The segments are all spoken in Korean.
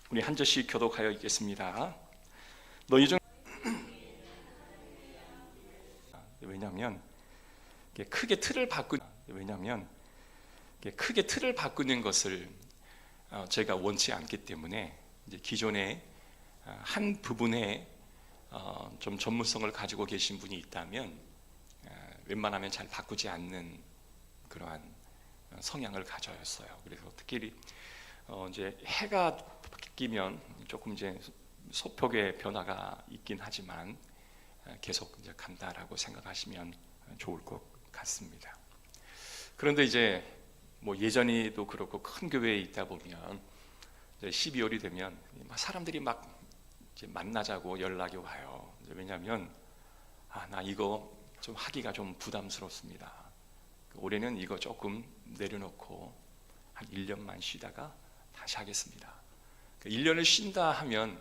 우리 한 절씩 교독하여 읽겠습니다. 너희 중 왜냐하면 크게 틀을 바꾸는 것을 제가 원치 않기 때문에 이제 기존에 한 부분에 좀 전문성을 가지고 계신 분이 있다면 웬만하면 잘 바꾸지 않는 그러한 성향을 가져였어요. 그래서 특히 이제 해가 바뀌면 조금 이제 소폭의 변화가 있긴 하지만 계속 이제 간다라고 생각하시면 좋을 것 같습니다. 그런데 이제 뭐 예전에도 그렇고 큰 교회에 있다 보면 이제 12월이 되면 사람들이 막 이제 만나자고 연락이 와요. 왜냐하면 나 이거 좀 하기가 좀 부담스럽습니다. 올해는 이거 조금 내려놓고 한 1년만 쉬다가 다시 하겠습니다. 1년을 쉰다 하면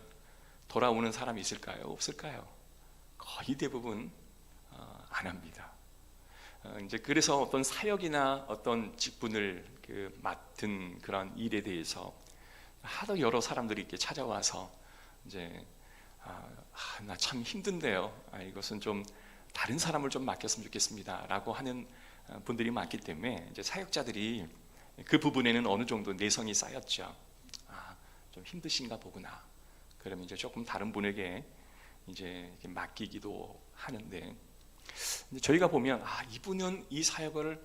돌아오는 사람이 있을까요? 없을까요? 거의 대부분 안 합니다. 이제 그래서 어떤 사역이나 어떤 직분을 맡은 그런 일에 대해서 하도 여러 사람들이 이렇게 찾아와서 이제 나 참 힘든데요. 이것은 좀 다른 사람을 좀 맡겼으면 좋겠습니다라고 하는 분들이 많기 때문에 이제 사역자들이 그 부분에는 어느 정도 내성이 쌓였죠. 좀 힘드신가 보구나. 그러면 이제 조금 다른 분에게 이제 맡기기도 하는데 저희가 보면 이분은 이 사역을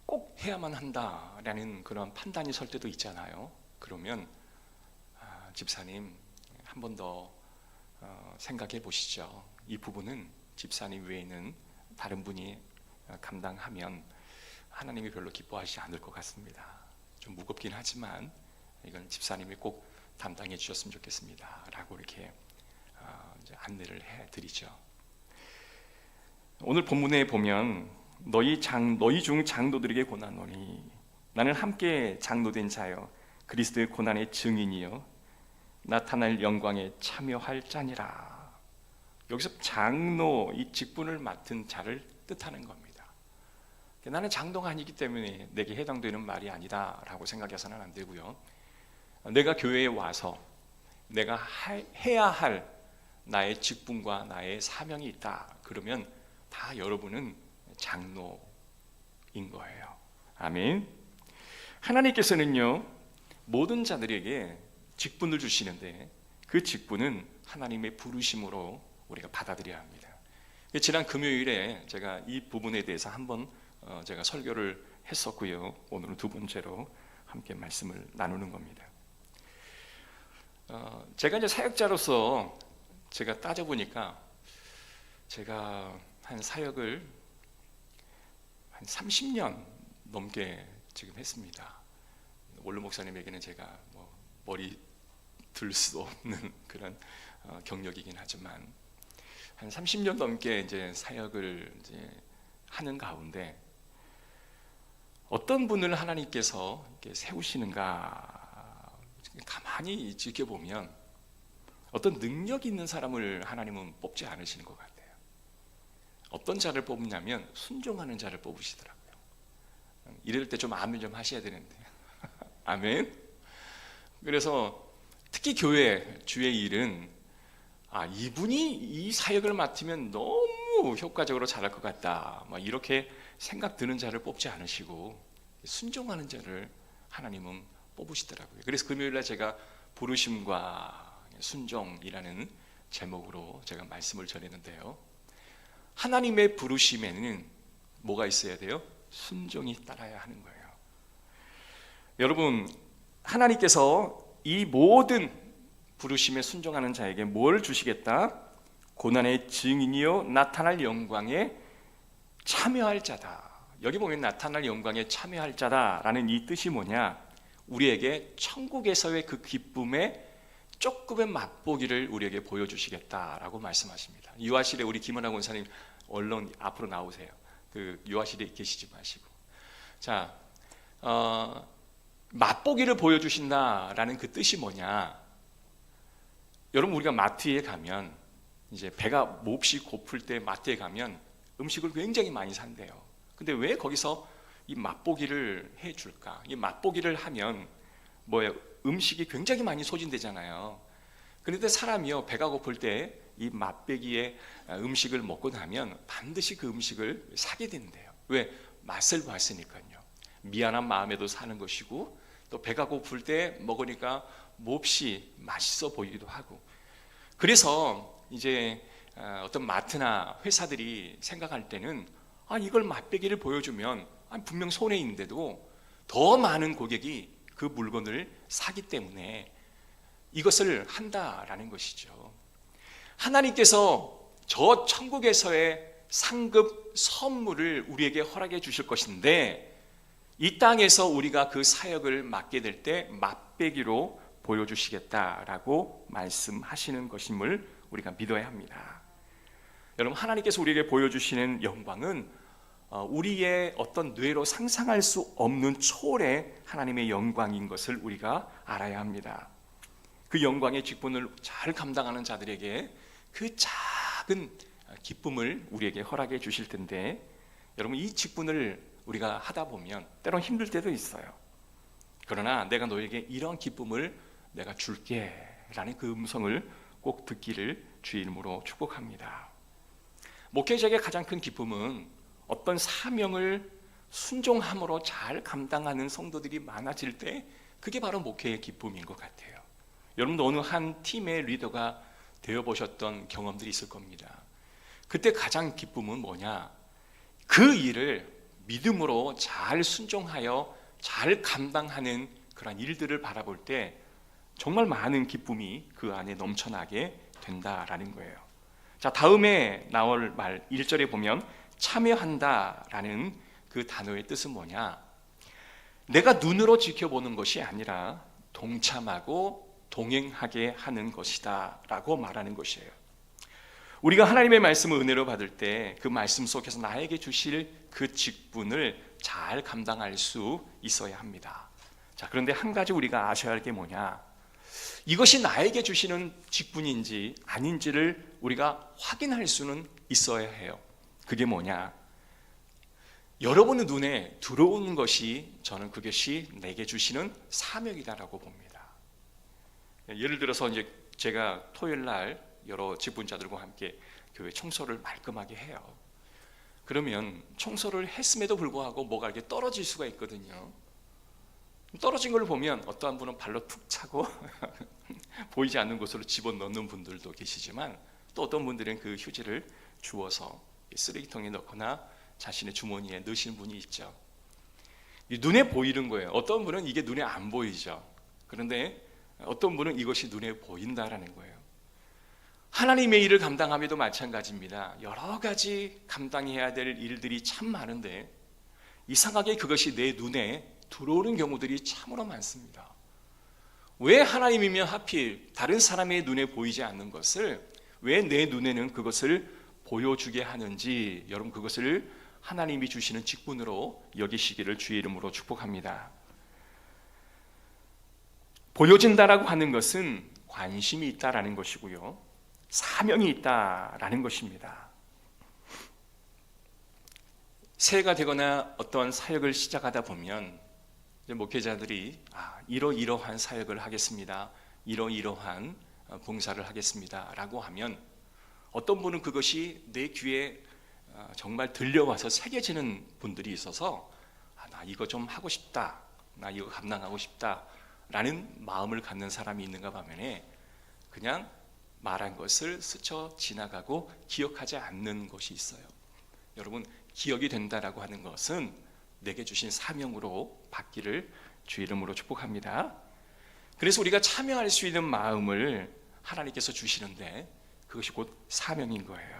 꼭 해야만 한다라는 그런 판단이 설 때도 있잖아요. 그러면 집사님 한 번 더 생각해 보시죠. 이 부분은 집사님 외에는 다른 분이 감당하면 하나님이 별로 기뻐하시지 않을 것 같습니다. 좀 무겁긴 하지만 이건 집사님이 꼭 담당해 주셨으면 좋겠습니다 라고 이렇게 이제 안내를 해드리죠. 오늘 본문에 보면 너희 중 장로들에게 고난오니 나는 함께 장로된 자여 그리스도의 고난의 증인이요 나타날 영광에 참여할 자니라. 여기서 장로, 이 직분을 맡은 자를 뜻하는 겁니다. 나는 장로가 아니기 때문에 내게 해당되는 말이 아니다 라고 생각해서는 안 되고요, 내가 교회에 와서 내가 해야 할 나의 직분과 나의 사명이 있다 그러면 다 여러분은 장로인 거예요. 아멘. 하나님께서는요 모든 자들에게 직분을 주시는데 그 직분은 하나님의 부르심으로 우리가 받아들여야 합니다. 지난 금요일에 제가 이 부분에 대해서 한번 제가 설교를 했었고요, 오늘은 두 번째로 함께 말씀을 나누는 겁니다. 제가 이제 사역자로서 제가 따져보니까 제가 한 사역을 한 30년 넘게 지금 했습니다. 원로 목사님에게는 제가 뭐 머리 들 수 없는 그런 경력이긴 하지만 한 30년 넘게 이제 사역을 이제 하는 가운데 어떤 분을 하나님께서 이렇게 세우시는가 가만히 지켜보면 어떤 능력 있는 사람을 하나님은 뽑지 않으시는 것 같아요. 어떤 자를 뽑냐면 순종하는 자를 뽑으시더라고요. 이럴 때 좀 아멘 좀 하셔야 되는데 아멘. 그래서 특히 교회 주의 일은 이분이 이 사역을 맡으면 너무 효과적으로 잘할 것 같다 막 이렇게 생각 드는 자를 뽑지 않으시고 순종하는 자를 하나님은 뽑으시더라고요. 그래서 금요일날 제가 부르심과 순종이라는 제목으로 제가 말씀을 전했는데요, 하나님의 부르심에는 뭐가 있어야 돼요? 순종이 따라야 하는 거예요. 여러분, 하나님께서 이 모든 부르심에 순종하는 자에게 뭘 주시겠다? 고난의 증인이요 나타날 영광에 참여할 자다. 여기 보면 나타날 영광에 참여할 자다라는 이 뜻이 뭐냐? 우리에게 천국에서의 그 기쁨의 조금의 맛보기를 우리에게 보여주시겠다라고 말씀하십니다. 유아실에 우리 김원학 원사님 얼른 앞으로 나오세요. 그 유아실에 계시지 마시고. 자, 맛보기를 보여주신다라는 그 뜻이 뭐냐? 여러분, 우리가 마트에 가면 이제 배가 몹시 고플 때 마트에 가면 음식을 굉장히 많이 산대요. 근데 왜 거기서 이 맛보기를 해줄까? 이 맛보기를 하면 뭐예요? 음식이 굉장히 많이 소진되잖아요. 그런데 사람이요, 배가 고플 때 이 맛배기의 음식을 먹고 나면 반드시 그 음식을 사게 된대요. 왜? 맛을 봤으니까요. 미안한 마음에도 사는 것이고, 또 배가 고플 때 먹으니까 몹시 맛있어 보이기도 하고. 그래서 이제 어떤 마트나 회사들이 생각할 때는 이걸 맛배기를 보여주면 분명 손해 있는데도 더 많은 고객이 그 물건을 사기 때문에 이것을 한다라는 것이죠. 하나님께서 저 천국에서의 상급 선물을 우리에게 허락해 주실 것인데, 이 땅에서 우리가 그 사역을 맡게 될 때 맛배기로 보여주시겠다라고 말씀하시는 것임을 우리가 믿어야 합니다. 여러분, 하나님께서 우리에게 보여주시는 영광은 우리의 어떤 뇌로 상상할 수 없는 초월의 하나님의 영광인 것을 우리가 알아야 합니다. 그 영광의 직분을 잘 감당하는 자들에게 그 작은 기쁨을 우리에게 허락해 주실 텐데, 여러분, 이 직분을 우리가 하다 보면 때론 힘들 때도 있어요. 그러나 내가 너에게 이런 기쁨을 내가 줄게 라는 그 음성을 꼭 듣기를 주의 이름으로 축복합니다. 목회자에게 가장 큰 기쁨은 어떤 사명을 순종함으로 잘 감당하는 성도들이 많아질 때, 그게 바로 목회의 기쁨인 것 같아요. 여러분도 어느 한 팀의 리더가 되어보셨던 경험들이 있을 겁니다. 그때 가장 기쁨은 뭐냐? 그 일을 믿음으로 잘 순종하여 잘 감당하는 그런 일들을 바라볼 때 정말 많은 기쁨이 그 안에 넘쳐나게 된다라는 거예요. 자, 다음에 나올 말 1절에 보면 참여한다라는 그 단어의 뜻은 뭐냐? 내가 눈으로 지켜보는 것이 아니라 동참하고 동행하게 하는 것이다 라고 말하는 것이에요. 우리가 하나님의 말씀을 은혜로 받을 때 그 말씀 속에서 나에게 주실 그 직분을 잘 감당할 수 있어야 합니다. 자, 그런데 한 가지 우리가 아셔야 할 게 뭐냐? 이것이 나에게 주시는 직분인지 아닌지를 우리가 확인할 수는 있어야 해요. 그게 뭐냐? 여러분의 눈에 들어오는 것이, 저는 그것이 내게 주시는 사명이다라고 봅니다. 예를 들어서 이제 제가 토요일 날 여러 직분자들과 함께 교회 청소를 말끔하게 해요. 그러면 청소를 했음에도 불구하고 뭐가 이렇게 떨어질 수가 있거든요. 떨어진 걸 보면 어떠한 분은 발로 툭 차고 보이지 않는 곳으로 집어넣는 분들도 계시지만, 또 어떤 분들은 그 휴지를 주워서 쓰레기통에 넣거나 자신의 주머니에 넣으시는 분이 있죠. 눈에 보이는 거예요. 어떤 분은 이게 눈에 안 보이죠. 그런데 어떤 분은 이것이 눈에 보인다라는 거예요. 하나님의 일을 감당함에도 마찬가지입니다. 여러 가지 감당해야 될 일들이 참 많은데 이상하게 그것이 내 눈에 들어오는 경우들이 참으로 많습니다. 왜 하나님이면 하필 다른 사람의 눈에 보이지 않는 것을 왜 내 눈에는 그것을 보여주게 하는지, 여러분, 그것을 하나님이 주시는 직분으로 여기시기를 주의 이름으로 축복합니다. 보여진다라고 하는 것은 관심이 있다라는 것이고요, 사명이 있다라는 것입니다. 새해가 되거나 어떤 사역을 시작하다 보면 목회자들이 이러이러한 사역을 하겠습니다, 이러이러한 봉사를 하겠습니다 라고 하면, 어떤 분은 그것이 내 귀에 정말 들려와서 새겨지는 분들이 있어서 나 이거 좀 하고 싶다, 나 이거 감당하고 싶다 라는 마음을 갖는 사람이 있는가 반면에 그냥 말한 것을 스쳐 지나가고 기억하지 않는 것이 있어요. 여러분, 기억이 된다라고 하는 것은 내게 주신 사명으로 받기를 주 이름으로 축복합니다. 그래서 우리가 참여할 수 있는 마음을 하나님께서 주시는데 그것이 곧 사명인 거예요.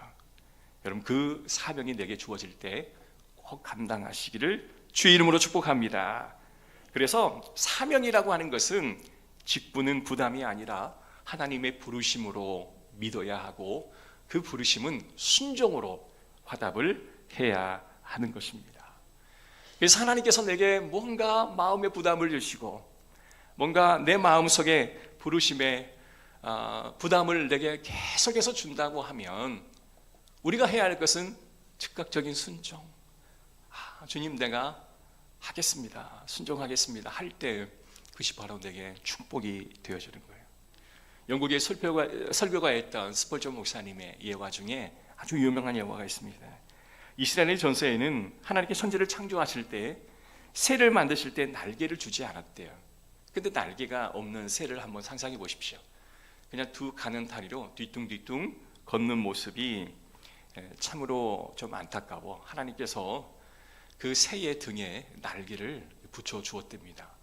여러분, 그 사명이 내게 주어질 때 꼭 감당하시기를 주 이름으로 축복합니다. 그래서 사명이라고 하는 것은 직분은 부담이 아니라 하나님의 부르심으로 믿어야 하고, 그 부르심은 순종으로 화답을 해야 하는 것입니다. 그래서 하나님께서 내게 뭔가 마음의 부담을 주시고 뭔가 내 마음속에 부르심의 부담을 내게 계속해서 준다고 하면 우리가 해야 할 것은 즉각적인 순종. 주님, 내가 하겠습니다, 순종하겠습니다 할 때 그것이 바로 내게 축복이 되어지는 거예요. 영국의 설교가였던 스펄전 목사님의 예화 중에 아주 유명한 예화가 있습니다. 이스라엘 전서에는 하나님께 천지를 창조하실 때 새를 만드실 때 날개를 주지 않았대요. 근데 날개가 없는 새를 한번 상상해 보십시오. 그냥 두 가는 다리로 뒤뚱뒤뚱 걷는 모습이 참으로 좀 안타까워 하나님께서 그 새의 등에 날개를 붙여 주었답니다.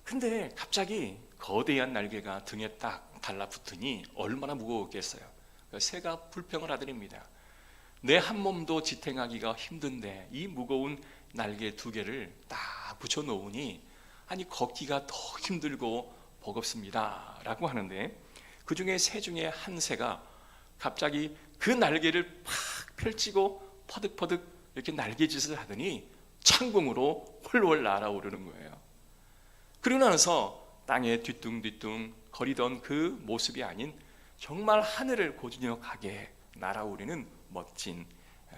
근데 갑자기 거대한 날개가 등에 딱 달라붙으니 얼마나 무거웠겠어요. 새가 불평을 하더랍니다. 내 한 몸도 지탱하기가 힘든데 이 무거운 날개 두 개를 딱 붙여 놓으니 아니 걷기가 더 힘들고 버겁습니다 라고 하는데, 그 중에 새 중에 한 새가 갑자기 그 날개를 팍 펼치고 퍼득퍼득 이렇게 날개짓을 하더니 창공으로 홀월 날아오르는 거예요. 그러고 나서 땅에 뒤뚱뒤뚱 거리던 그 모습이 아닌 정말 하늘을 고즈넉하게 날아오르는 멋진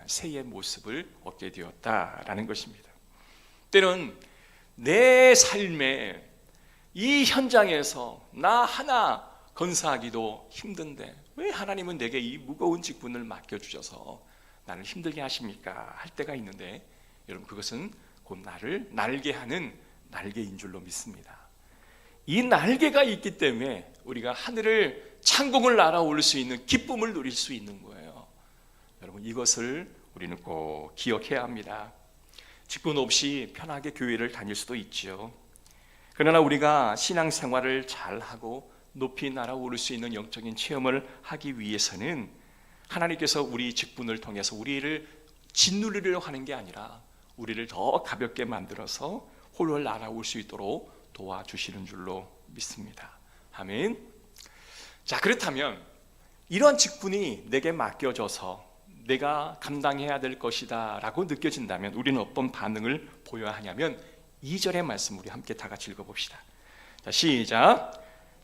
새의 모습을 얻게 되었다라는 것입니다. 때는 내 삶의 이 현장에서 나 하나 건사하기도 힘든데 왜 하나님은 내게 이 무거운 직분을 맡겨주셔서 나를 힘들게 하십니까? 할 때가 있는데, 여러분 그것은 곧 나를 날게 하는 날개인 줄로 믿습니다. 이 날개가 있기 때문에 우리가 하늘을 창공을 날아올 수 있는 기쁨을 누릴 수 있는 거예요. 여러분 이것을 우리는 꼭 기억해야 합니다. 직분 없이 편하게 교회를 다닐 수도 있죠. 그러나 우리가 신앙생활을 잘하고 높이 날아오를 수 있는 영적인 체험을 하기 위해서는 하나님께서 우리 직분을 통해서 우리를 짓누르려 하는 게 아니라 우리를 더 가볍게 만들어서 홀월 날아올 수 있도록 도와주시는 줄로 믿습니다. 아멘. 자, 그렇다면 이러한 직분이 내게 맡겨져서 내가 감당해야 될 것이다 라고 느껴진다면 우리는 어떤 반응을 보여야 하냐면 2절의 말씀 우리 함께 다 같이 읽어봅시다. 자, 시작.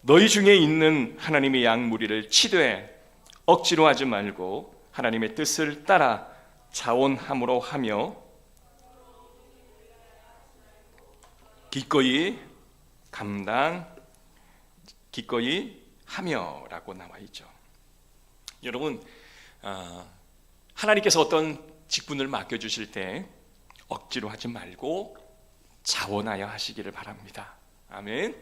너희 중에 있는 하나님의 양 무리를 치되 억지로 하지 말고 하나님의 뜻을 따라 자원함으로 하며 기꺼이 하며 라고 나와 있죠. 여러분 하나님께서 어떤 직분을 맡겨주실 때 억지로 하지 말고 자원하여 하시기를 바랍니다. 아멘.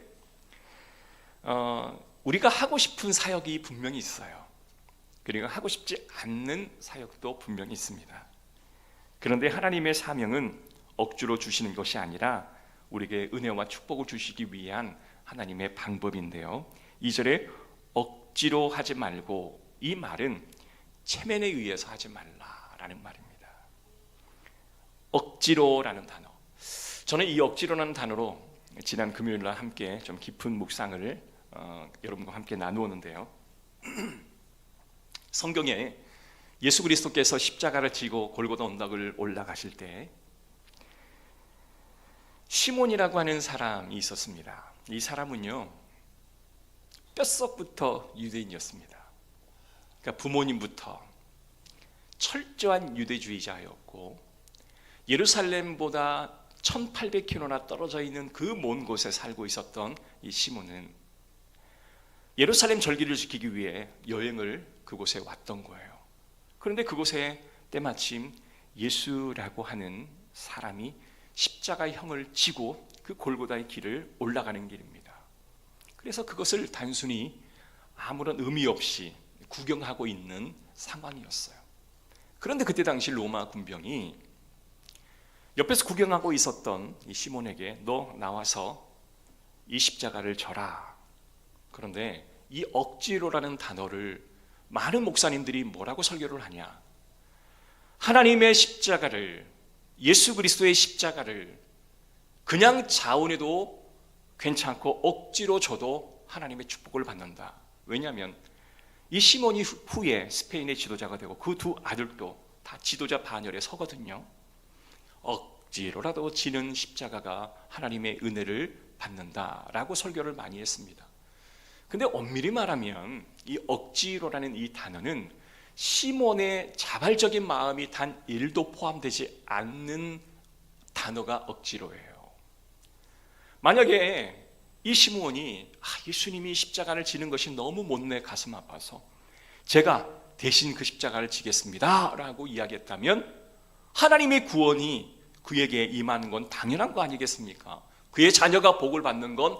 우리가 하고 싶은 사역이 분명히 있어요. 그리고 하고 싶지 않는 사역도 분명히 있습니다. 그런데 하나님의 사명은 억지로 주시는 것이 아니라 우리에게 은혜와 축복을 주시기 위한 하나님의 방법인데요, 2절에 억지로 하지 말고, 이 말은 체면에 의해서 하지 말라라는 말입니다. 억지로라는 단어, 저는 이 억지로라는 단어로 지난 금요일날 함께 좀 깊은 묵상을 여러분과 함께 나누었는데요, 성경에 예수 그리스도께서 십자가를 지고 골고다 언덕을 올라가실 때 시몬이라고 하는 사람이 있었습니다. 이 사람은요 뼛속부터 유대인이었습니다. 그러니까 부모님부터 철저한 유대주의자였고, 예루살렘보다 1800km나 떨어져 있는 그 먼 곳에 살고 있었던 이 시몬은 예루살렘 절기를 지키기 위해 여행을 그곳에 왔던 거예요. 그런데 그곳에 때마침 예수라고 하는 사람이 십자가형을 지고 그 골고다의 길을 올라가는 길입니다. 그래서 그것을 단순히 아무런 의미 없이 구경하고 있는 상황이었어요. 그런데 그때 당시 로마 군병이 옆에서 구경하고 있었던 이 시몬에게 너 나와서 이 십자가를 져라. 그런데 이 억지로라는 단어를 많은 목사님들이 뭐라고 설교를 하냐, 하나님의 십자가를, 예수 그리스도의 십자가를 그냥 자원해도 괜찮고 억지로 줘도 하나님의 축복을 받는다. 왜냐하면 이 시몬이 후에 스페인의 지도자가 되고 그 두 아들도 다 지도자 반열에 서거든요. 억지로라도 지는 십자가가 하나님의 은혜를 받는다라고 설교를 많이 했습니다. 근데 엄밀히 말하면 이 억지로라는 이 단어는 시몬의 자발적인 마음이 단 1도 포함되지 않는 단어가 억지로예요. 만약에 이 시므온이 예수님이 십자가를 지는 것이 너무 못내 가슴 아파서 제가 대신 그 십자가를 지겠습니다 라고 이야기했다면 하나님의 구원이 그에게 임하는 건 당연한 거 아니겠습니까? 그의 자녀가 복을 받는 건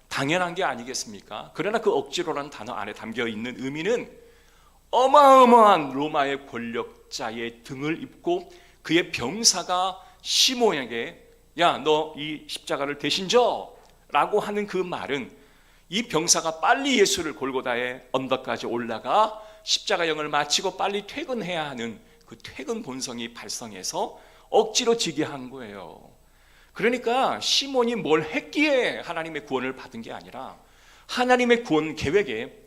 당연한 게 아니겠습니까? 그러나 그 억지로라는 단어 안에 담겨 있는 의미는 어마어마한 로마의 권력자의 등을 입고 그의 병사가 시몬에게 야, 너 이 십자가를 대신 져 라고 하는 그 말은 이 병사가 빨리 예수를 골고다의 언덕까지 올라가 십자가형을 마치고 빨리 퇴근해야 하는 그 퇴근 본성이 발성해서 억지로 지게 한 거예요. 그러니까 시몬이 뭘 했기에 하나님의 구원을 받은 게 아니라 하나님의 구원 계획에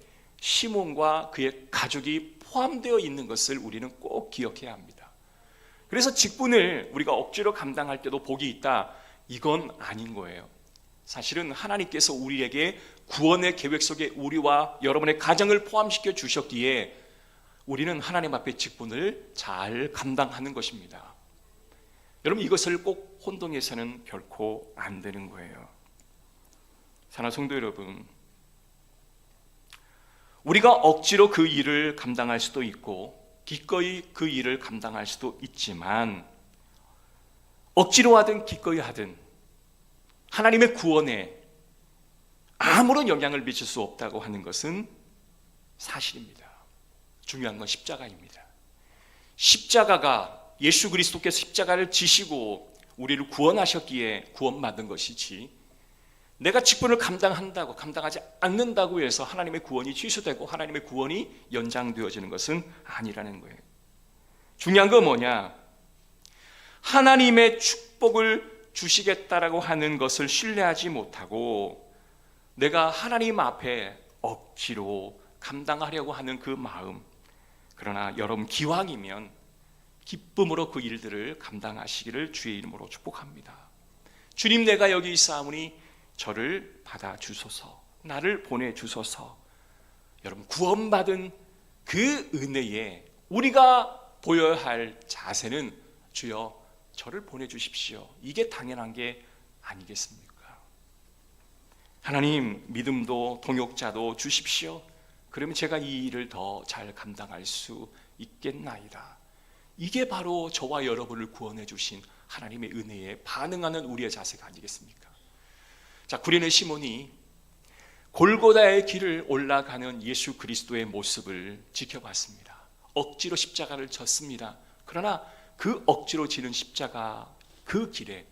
시몬과 그의 가족이 포함되어 있는 것을 우리는 꼭 기억해야 합니다. 그래서 직분을 우리가 억지로 감당할 때도 복이 있다, 이건 아닌 거예요. 사실은 하나님께서 우리에게 구원의 계획 속에 우리와 여러분의 가정을 포함시켜 주셨기에 우리는 하나님 앞에 직분을 잘 감당하는 것입니다. 여러분, 이것을 꼭 혼동해서는 결코 안 되는 거예요. 사랑하는 성도 여러분, 우리가 억지로 그 일을 감당할 수도 있고 기꺼이 그 일을 감당할 수도 있지만 억지로 하든 기꺼이 하든 하나님의 구원에 아무런 영향을 미칠 수 없다고 하는 것은 사실입니다. 중요한 건 십자가입니다. 십자가가 예수 그리스도께서 십자가를 지시고 우리를 구원하셨기에 구원받은 것이지 내가 직분을 감당한다고 감당하지 않는다고 해서 하나님의 구원이 취소되고 하나님의 구원이 연장되어지는 것은 아니라는 거예요. 중요한 건 뭐냐? 하나님의 축복을 주시겠다라고 하는 것을 신뢰하지 못하고 내가 하나님 앞에 억지로 감당하려고 하는 그 마음, 그러나 여러분 기왕이면 기쁨으로 그 일들을 감당하시기를 주의 이름으로 축복합니다. 주님, 내가 여기 있사오니 저를 받아주소서, 나를 보내주소서. 여러분, 구원받은 그 은혜에 우리가 보여야 할 자세는 주여 저를 보내주십시오, 이게 당연한 게 아니겠습니까? 하나님, 믿음도 동역자도 주십시오. 그러면 제가 이 일을 더 잘 감당할 수 있겠나이다. 이게 바로 저와 여러분을 구원해 주신 하나님의 은혜에 반응하는 우리의 자세가 아니겠습니까? 자, 구레네 시몬이 골고다의 길을 올라가는 예수 그리스도의 모습을 지켜봤습니다. 억지로 십자가를 졌습니다. 그러나 그 억지로 지는 십자가 그 길에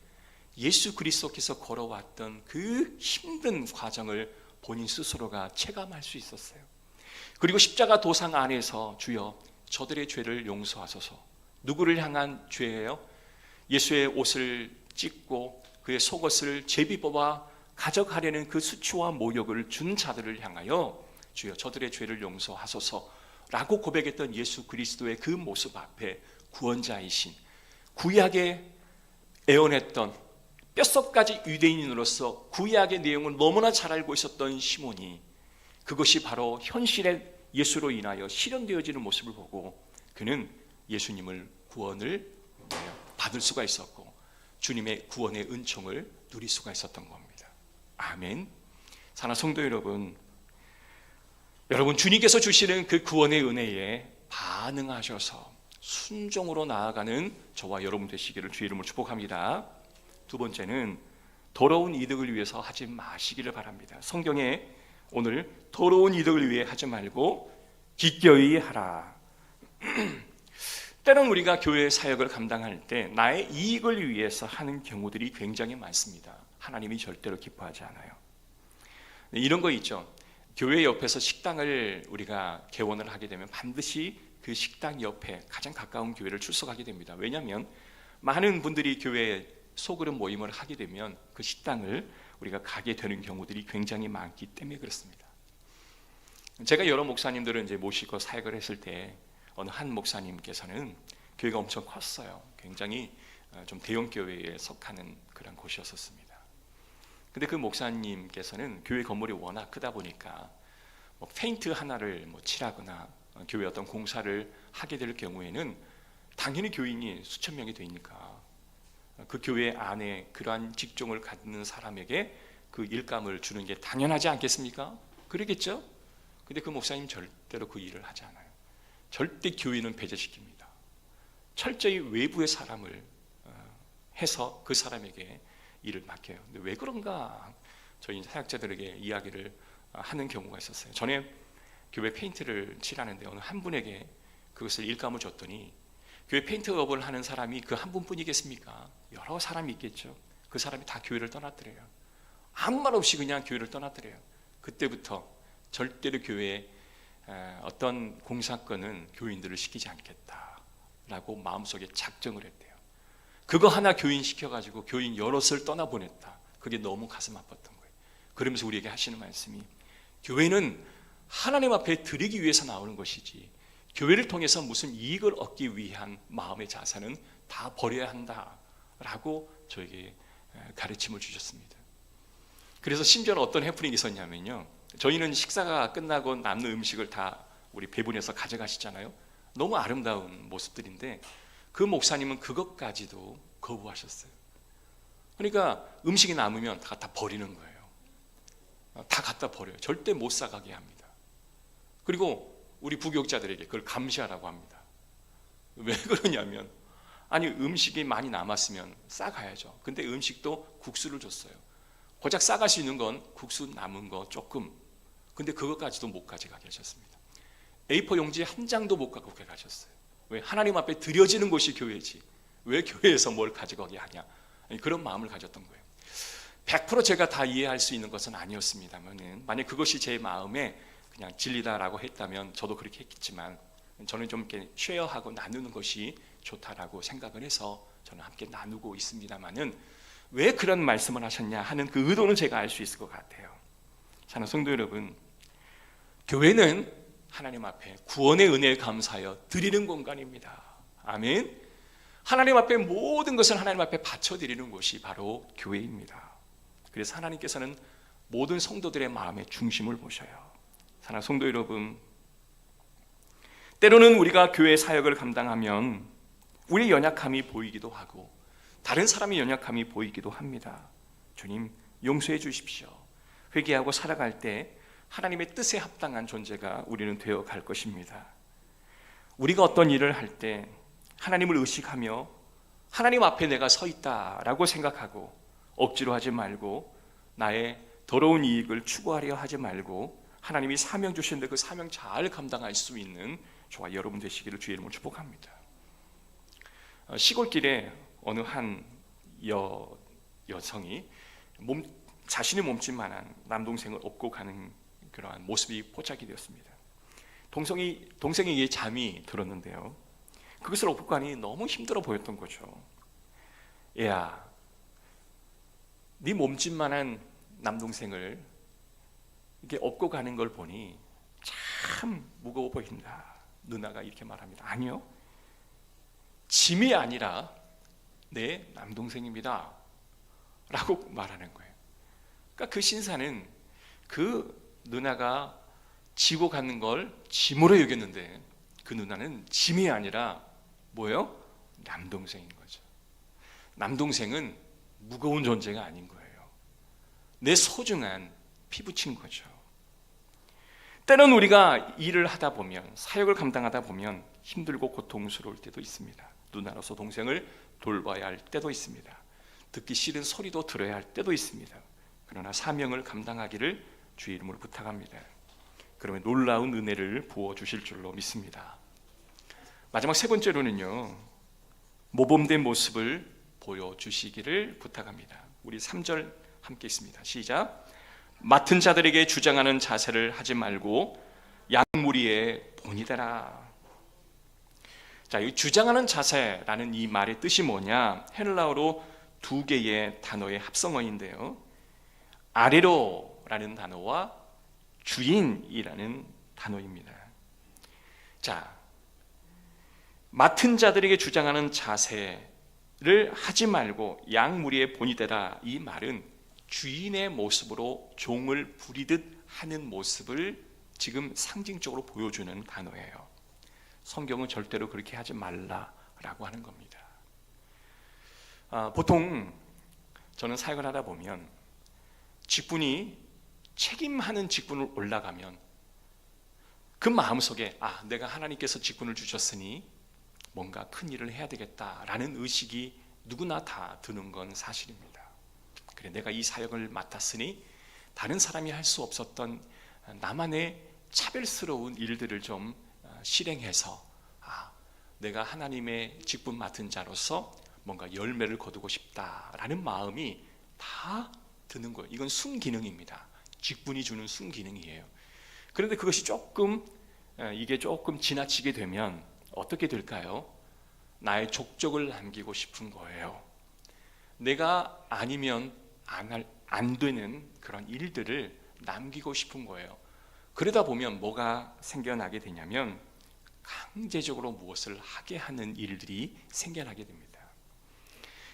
예수 그리스도께서 걸어왔던 그 힘든 과정을 본인 스스로가 체감할 수 있었어요. 그리고 십자가 도상 안에서 주여 저들의 죄를 용서하소서. 누구를 향한 죄예요? 예수의 옷을 찢고 그의 속옷을 제비 뽑아 가져가려는 그 수치와 모욕을 준 자들을 향하여 주여 저들의 죄를 용서하소서 라고 고백했던 예수 그리스도의 그 모습 앞에 구원자이신 구약에 애원했던 뼛속까지 유대인으로서 구약의 내용을 너무나 잘 알고 있었던 시몬이 그것이 바로 현실의 예수로 인하여 실현되어지는 모습을 보고 그는 예수님을 구원을 받을 수가 있었고 주님의 구원의 은총을 누릴 수가 있었던 겁니다. 아멘. 사랑하는 성도 여러분, 여러분 주님께서 주시는 그 구원의 은혜에 반응하셔서 순종으로 나아가는 저와 여러분 되시기를 주의 이름으로 축복합니다. 두 번째는 더러운 이득을 위해서 하지 마시기를 바랍니다. 성경에 오늘 더러운 이득을 위해 하지 말고 기꺼이 하라. 때론 우리가 교회 사역을 감당할 때 나의 이익을 위해서 하는 경우들이 굉장히 많습니다. 하나님이 절대로 기뻐하지 않아요. 이런 거 있죠. 교회 옆에서 식당을 우리가 개원을 하게 되면 반드시 그 식당 옆에 가장 가까운 교회를 출석하게 됩니다. 왜냐하면 많은 분들이 교회에 소그룹 모임을 하게 되면 그 식당을 우리가 가게 되는 경우들이 굉장히 많기 때문에 그렇습니다. 제가 여러 목사님들을 이제 모시고 사역을 했을 때 어느 한 목사님께서는 교회가 엄청 컸어요. 굉장히 좀 대형 교회에 속하는 그런 곳이었습니다. 근데 그 목사님께서는 교회 건물이 워낙 크다 보니까 페인트 하나를 칠하거나 교회 어떤 공사를 하게 될 경우에는 당연히 교인이 수천 명이 되니까 그 교회 안에 그러한 직종을 갖는 사람에게 그 일감을 주는 게 당연하지 않겠습니까? 그러겠죠? 근데 그 목사님 절대로 그 일을 하지 않아요. 절대 교인은 배제시킵니다. 철저히 외부의 사람을 해서 그 사람에게 일을 맡겨요. 근데 왜 그런가? 저희 사역자들에게 이야기를 하는 경우가 있었어요. 전에 교회 페인트를 칠하는데 어느 한 분에게 그것을 일감을 줬더니 교회 페인트업을 하는 사람이 그 한 분뿐이겠습니까? 여러 사람이 있겠죠. 그 사람이 다 교회를 떠났더래요. 아무 말 없이 그냥 교회를 떠났더래요. 그때부터 절대로 교회에 어떤 공사건은 교인들을 시키지 않겠다라고 마음속에 작정을 했대요. 그거 하나 교인 시켜가지고 교인 여럿을 떠나보냈다. 그게 너무 가슴 아팠던 거예요. 그러면서 우리에게 하시는 말씀이, 교회는 하나님 앞에 드리기 위해서 나오는 것이지 교회를 통해서 무슨 이익을 얻기 위한 마음의 자세는 다 버려야 한다라고 저에게 가르침을 주셨습니다. 그래서 심지어 어떤 해프닝이 있었냐면요, 저희는 식사가 끝나고 남는 음식을 다 우리 배분해서 가져가시잖아요. 너무 아름다운 모습들인데 그 목사님은 그것까지도 거부하셨어요. 그러니까 음식이 남으면 다 갖다 버리는 거예요. 다 갖다 버려요. 절대 못 싸가게 합니다. 그리고 우리 부교육자들에게 그걸 감시하라고 합니다. 왜 그러냐면, 아니 음식이 많이 남았으면 싸가야죠. 근데 음식도 국수를 줬어요. 고작 싸갈 수 있는 건 국수 남은 거 조금, 근데 그것까지도 못 가져가게 하셨습니다. A4 용지 한 장도 못 갖고 가셨어요. 왜? 하나님 앞에 드려지는 곳이 교회지 왜 교회에서 뭘 가져가게 하냐, 그런 마음을 가졌던 거예요. 100% 제가 다 이해할 수 있는 것은 아니었습니다만, 만약 그것이 제 마음에 그냥 진리다라고 했다면 저도 그렇게 했겠지만, 저는 좀 이렇게 쉐어하고 나누는 것이 좋다라고 생각을 해서 저는 함께 나누고 있습니다만은, 왜 그런 말씀을 하셨냐 하는 그 의도는 제가 알 수 있을 것 같아요. 사랑하는 성도 여러분, 교회는 하나님 앞에 구원의 은혜에 감사하여 드리는 공간입니다. 아멘. 하나님 앞에 모든 것을 하나님 앞에 바쳐드리는 곳이 바로 교회입니다. 그래서 하나님께서는 모든 성도들의 마음의 중심을 보셔요. 사랑하는 성도 여러분, 때로는 우리가 교회 사역을 감당하면 우리의 연약함이 보이기도 하고 다른 사람의 연약함이 보이기도 합니다. 주님 용서해 주십시오. 회개하고 살아갈 때 하나님의 뜻에 합당한 존재가 우리는 되어 갈 것입니다. 우리가 어떤 일을 할 때 하나님을 의식하며 하나님 앞에 내가 서 있다라고 생각하고 억지로 하지 말고 나의 더러운 이익을 추구하려 하지 말고 하나님이 사명 주시는데 그 사명 잘 감당할 수 있는 저와 여러분 되시기를 주의 이름으로 축복합니다. 시골길에 어느 한 여성이 자신의 몸집만한 남동생을 업고 가는 그러한 모습이 포착이 되었습니다. 동생에게 잠이 들었는데요, 그것을 업고 가니 너무 힘들어 보였던 거죠. 야, 네 몸집만한 남동생을 이렇게 업고 가는 걸 보니 참 무거워 보인다. 누나가 이렇게 말합니다. 아니요, 짐이 아니라 내 남동생입니다 라고 말하는 거예요. 그러니까 그 신사는 그 누나가 지고 가는 걸 짐으로 여겼는데 그 누나는 짐이 아니라 뭐예요? 남동생인 거죠. 남동생은 무거운 존재가 아닌 거예요. 내 소중한 피부친 거죠. 때론 우리가 일을 하다 보면, 사역을 감당하다 보면 힘들고 고통스러울 때도 있습니다. 누나로서 동생을 돌봐야 할 때도 있습니다. 듣기 싫은 소리도 들어야 할 때도 있습니다. 그러나 사명을 감당하기를 주의 이름으로 부탁합니다. 그러면 놀라운 은혜를 부어주실 줄로 믿습니다. 마지막 세 번째로는요, 모범된 모습을 보여주시기를 부탁합니다. 우리 3절 함께 있습니다. 시작. 맡은 자들에게 주장하는 자세를 하지 말고 양무리의 본이 되라. 자, 이 주장하는 자세라는 이 말의 뜻이 뭐냐? 헬라어로 두 개의 단어의 합성어인데요, 아레로라는 단어와 주인이라는 단어입니다. 자, 맡은 자들에게 주장하는 자세를 하지 말고 양무리의 본이 되라. 이 말은 주인의 모습으로 종을 부리듯 하는 모습을 지금 상징적으로 보여주는 단어예요. 성경은 절대로 그렇게 하지 말라라고 하는 겁니다. 보통 저는 사역을 하다 보면 직분이 책임하는 직분을 올라가면 그 마음속에 내가 하나님께서 직분을 주셨으니 뭔가 큰 일을 해야 되겠다라는 의식이 누구나 다 드는 건 사실입니다. 그래, 내가 이 사역을 맡았으니 다른 사람이 할 수 없었던 나만의 차별스러운 일들을 좀 실행해서 내가 하나님의 직분 맡은 자로서 뭔가 열매를 거두고 싶다라는 마음이 다 드는 거예요. 이건 순기능입니다. 직분이 주는 순기능이에요. 그런데 그것이 이게 조금 지나치게 되면 어떻게 될까요? 나의 족적을 남기고 싶은 거예요. 내가 아니면 안 되는 그런 일들을 남기고 싶은 거예요. 그러다 보면 뭐가 생겨나게 되냐면 강제적으로 무엇을 하게 하는 일들이 생겨나게 됩니다.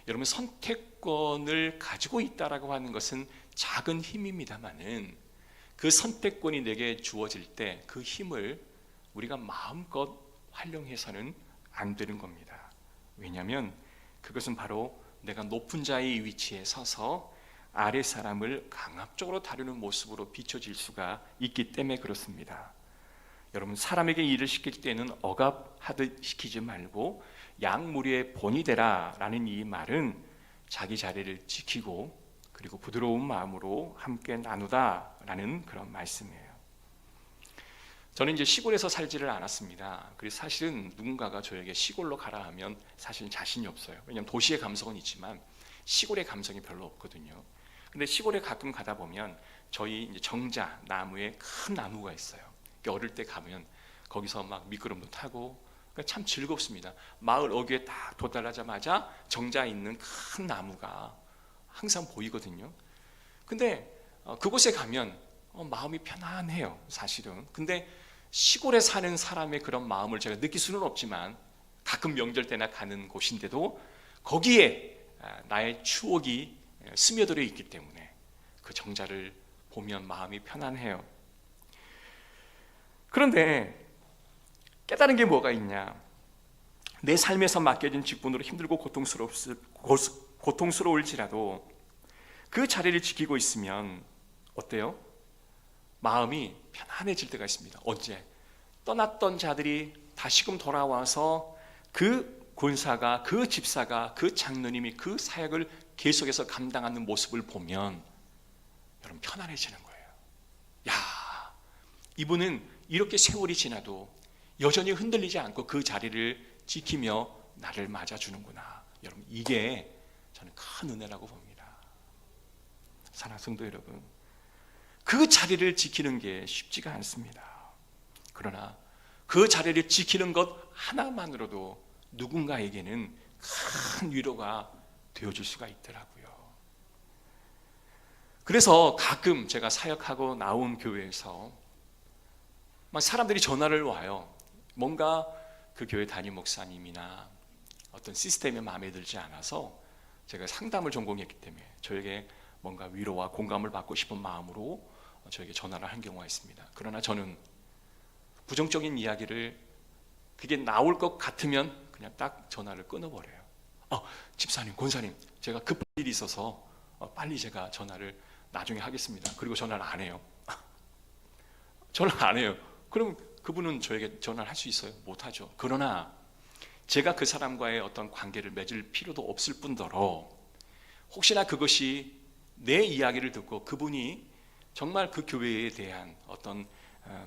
여러분, 선택권을 가지고 있다라고 하는 것은 작은 힘입니다만은 그 선택권이 내게 주어질 때 그 힘을 우리가 마음껏 활용해서는 안 되는 겁니다. 왜냐하면 그것은 바로 내가 높은 자의 위치에 서서 아래 사람을 강압적으로 다루는 모습으로 비춰질 수가 있기 때문에 그렇습니다. 여러분, 사람에게 일을 시킬 때는 억압하듯 시키지 말고 양무리의 본이 되라 라는 이 말은 자기 자리를 지키고 그리고 부드러운 마음으로 함께 나누다 라는 그런 말씀이에요. 저는 이제 시골에서 살지를 않았습니다. 그래서 사실은 누군가가 저에게 시골로 가라 하면 사실은 자신이 없어요. 왜냐하면 도시의 감성은 있지만 시골의 감성이 별로 없거든요. 근데 시골에 가끔 가다 보면 저희 이제 정자 나무에 큰 나무가 있어요. 어릴 때 가면 거기서 막 미끄럼도 타고 참 즐겁습니다. 마을 어귀에 딱 도달하자마자 정자 있는 큰 나무가 항상 보이거든요. 근데 그곳에 가면 마음이 편안해요, 사실은. 근데 시골에 사는 사람의 그런 마음을 제가 느낄 수는 없지만 가끔 명절 때나 가는 곳인데도 거기에 나의 추억이 스며들어 있기 때문에 그 정자를 보면 마음이 편안해요. 그런데 깨달은 게 뭐가 있냐? 내 삶에서 맡겨진 직분으로 힘들고 고통스러울지라도 그 자리를 지키고 있으면 어때요? 마음이 편안해질 때가 있습니다. 언제? 떠났던 자들이 다시금 돌아와서 그 권사가, 그 집사가, 그 장로님이 그 사역을 계속해서 감당하는 모습을 보면 여러분 편안해지는 거예요. 야, 이분은 이렇게 세월이 지나도 여전히 흔들리지 않고 그 자리를 지키며 나를 맞아주는구나. 여러분, 이게 저는 큰 은혜라고 봅니다. 사랑하는 성도 여러분, 그 자리를 지키는 게 쉽지가 않습니다. 그러나 그 자리를 지키는 것 하나만으로도 누군가에게는 큰 위로가 되어줄 수가 있더라고요. 그래서 가끔 제가 사역하고 나온 교회에서 막 사람들이 전화를 와요. 뭔가 그 교회 담임 목사님이나 어떤 시스템이 마음에 들지 않아서 제가 상담을 전공했기 때문에 저에게 뭔가 위로와 공감을 받고 싶은 마음으로 저에게 전화를 한 경우가 있습니다. 그러나 저는 부정적인 이야기를 그게 나올 것 같으면 그냥 딱 전화를 끊어버려요. 집사님, 권사님, 제가 급한 일이 있어서 빨리 제가 전화를 나중에 하겠습니다. 그리고 전화를 안 해요. 전화를 안 해요. 그럼 그분은 저에게 전화를 할 수 있어요? 못하죠. 그러나 제가 그 사람과의 어떤 관계를 맺을 필요도 없을 뿐더러 혹시나 그것이 내 이야기를 듣고 그분이 정말 그 교회에 대한 어떤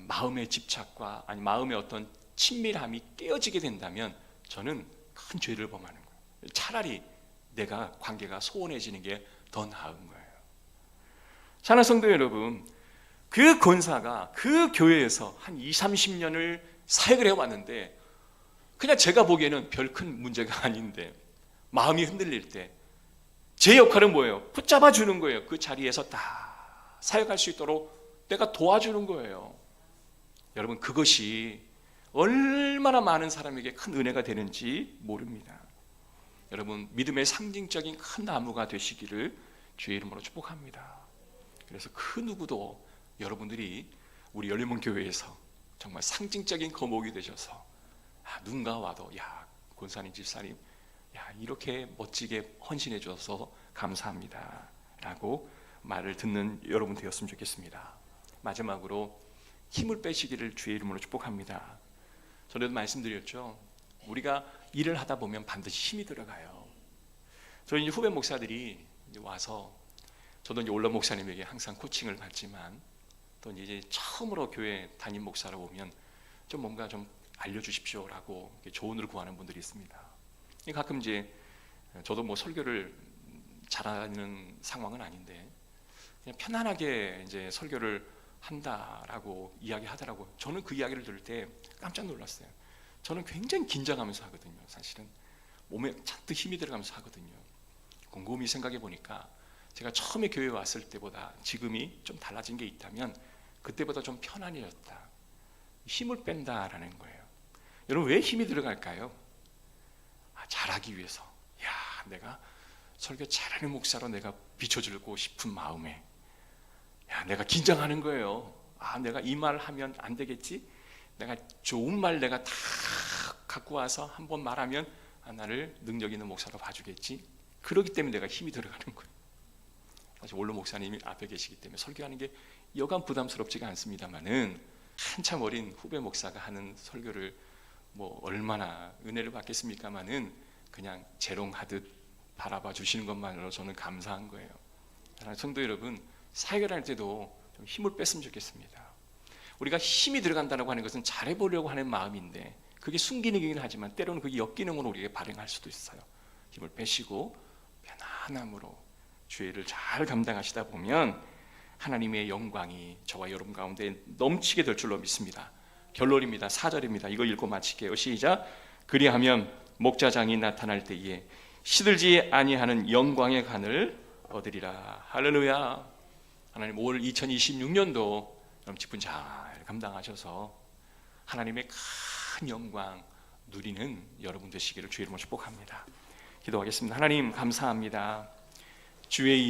마음의 집착과 아니 마음의 어떤 친밀함이 깨어지게 된다면 저는 큰 죄를 범하는 거예요. 차라리 내가 관계가 소원해지는 게 더 나은 거예요. 사랑하는 성도 여러분, 그 권사가 그 교회에서 한 20-30년을 사역을 해왔는데 그냥 제가 보기에는 별 큰 문제가 아닌데 마음이 흔들릴 때 제 역할은 뭐예요? 붙잡아 주는 거예요. 그 자리에서 다 사역할 수 있도록 내가 도와주는 거예요. 여러분, 그것이 얼마나 많은 사람에게 큰 은혜가 되는지 모릅니다. 여러분, 믿음의 상징적인 큰 나무가 되시기를 주의 이름으로 축복합니다. 그래서 그 누구도 여러분들이 우리 열린문 교회에서 정말 상징적인 거목이 되셔서 누군가 와도 야, 권사님, 집사님, 야, 이렇게 멋지게 헌신해 주셔서 감사합니다 라고 말을 듣는 여러분 되었으면 좋겠습니다. 마지막으로 힘을 빼시기를 주의 이름으로 축복합니다. 전에도 말씀드렸죠. 우리가 일을 하다 보면 반드시 힘이 들어가요. 저희 후배 목사들이 와서, 저도 이제 올라 목사님에게 항상 코칭을 받지만 또 이제 처음으로 교회 담임 목사로 오면 좀 뭔가 좀 알려주십시오라고 조언을 구하는 분들이 있습니다. 가끔 이제 저도 뭐 설교를 잘하는 상황은 아닌데 그냥 편안하게 이제 설교를 한다라고 이야기하더라고요. 저는 그 이야기를 들을 때 깜짝 놀랐어요. 저는 굉장히 긴장하면서 하거든요. 사실은 몸에 잔뜩 힘이 들어가면서 하거든요. 곰곰이 생각해 보니까 제가 처음에 교회에 왔을 때보다 지금이 좀 달라진 게 있다면 그때보다 좀 편안해졌다. 힘을 뺀다라는 거예요. 여러분, 왜 힘이 들어갈까요? 잘하기 위해서. 내가 설교 잘하는 목사로 내가 비춰주고 싶은 마음에, 내가 긴장하는 거예요. 내가 이 말 하면 안 되겠지? 내가 좋은 말 내가 다 갖고 와서 한번 말하면 나를 능력 있는 목사로 봐주겠지? 그렇기 때문에 내가 힘이 들어가는 거예요. 사실 원로 목사님이 앞에 계시기 때문에 설교하는 게 여간 부담스럽지가 않습니다만은, 한참 어린 후배 목사가 하는 설교를 뭐 얼마나 은혜를 받겠습니까마는 그냥 재롱하듯 바라봐 주시는 것만으로 저는 감사한 거예요. 성도 여러분, 사역을 할 때도 좀 힘을 뺐으면 좋겠습니다. 우리가 힘이 들어간다고 하는 것은 잘해보려고 하는 마음인데 그게 순기능이긴 하지만 때로는 그게 역기능으로 우리에게 발행할 수도 있어요. 힘을 빼시고 편안함으로 주의 일을 잘 감당하시다 보면 하나님의 영광이 저와 여러분 가운데 넘치게 될 줄로 믿습니다. 결론입니다. 4절입니다. 이거 읽고 마칠게요. 시작. 그리하면 목자장이 나타날 때에 시들지 아니하는 영광의 간을 얻으리라. 할렐루야. 하나님, 올 2026년도 여러분 직분 잘 감당하셔서 하나님의 큰 영광 누리는 여러분 되시기를 주의 이름으로 축복합니다. 기도하겠습니다. 하나님, 감사합니다. 주의